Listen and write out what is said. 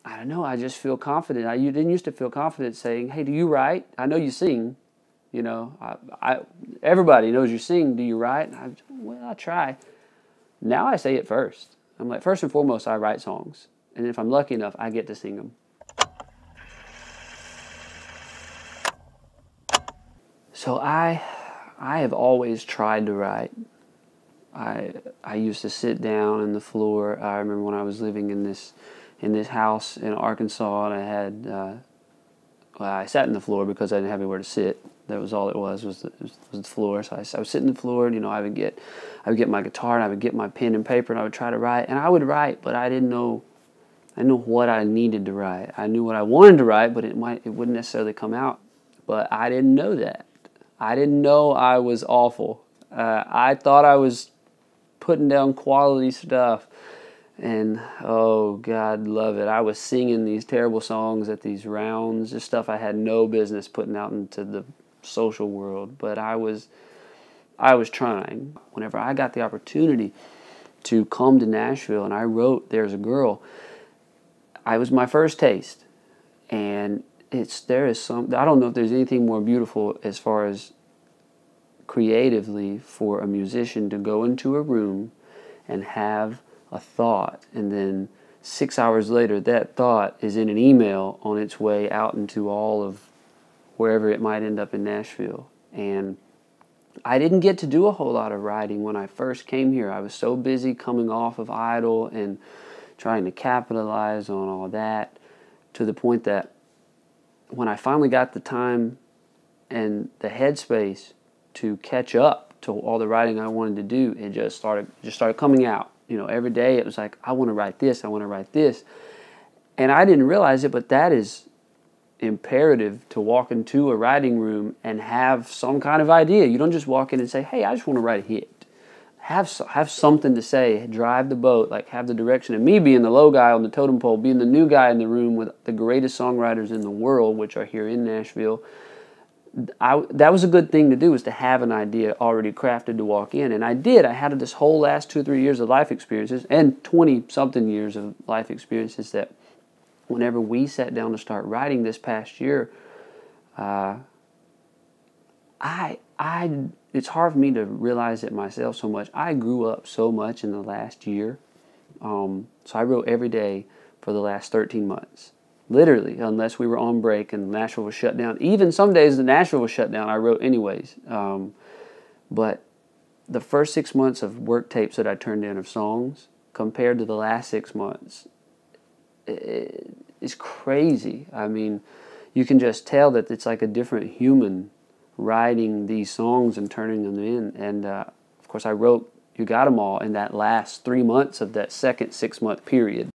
I don't know, I just feel confident. You didn't used to feel confident saying, hey, do you write? I know you sing. You know, everybody knows you sing. Do you write? Well, I try. Now I say it first. I'm like, first and foremost, I write songs. And if I'm lucky enough, I get to sing them. So I have always tried to write. I used to sit down on the floor. I remember when I was living in this house in Arkansas, and I had well, I sat in the floor because I didn't have anywhere to sit. That was all it was the floor. So I would sit in the floor, and I would get my guitar, and I would get my pen and paper, and I would try to write. And I would write, but I didn't know what I needed to write. I knew what I wanted to write, but it wouldn't necessarily come out. But I didn't know that. I didn't know I was awful. I thought I was putting down quality stuff. And, oh, God, love it. I was singing these terrible songs at these rounds, just stuff I had no business putting out into the social world. But I was trying. Whenever I got the opportunity to come to Nashville and I wrote There's a Girl, it was my first taste. And I don't know if there's anything more beautiful as far as creatively for a musician to go into a room and have a thought, and then 6 hours later that thought is in an email on its way out into all of wherever it might end up in Nashville. And I didn't get to do a whole lot of writing when I first came here. I was so busy coming off of Idol and trying to capitalize on all that, to the point that when I finally got the time and the headspace to catch up to all the writing I wanted to do, it just started coming out. Every day it was like, I want to write this, I want to write this. And I didn't realize it, but that is imperative, to walk into a writing room and have some kind of idea. You don't just walk in and say, hey, I just want to write a hit. Have something to say, drive the boat, like have the direction. And me being the low guy on the totem pole, being the new guy in the room with the greatest songwriters in the world, which are here in Nashville, that was a good thing to do, was to have an idea already crafted to walk in. And I did. I had this whole last 2 or 3 years of life experiences, and 20-something years of life experiences, that whenever we sat down to start writing this past year, it's hard for me to realize it myself so much. I grew up so much in the last year. So I wrote every day for the last 13 months. Literally, unless we were on break and Nashville was shut down. Even some days the Nashville was shut down, I wrote anyways. But the first 6 months of work tapes that I turned in of songs compared to the last 6 months, it's crazy. I mean, you can just tell that it's like a different human writing these songs and turning them in. And of course I wrote You Got 'Em All in that last 3 months of that second 6-month period.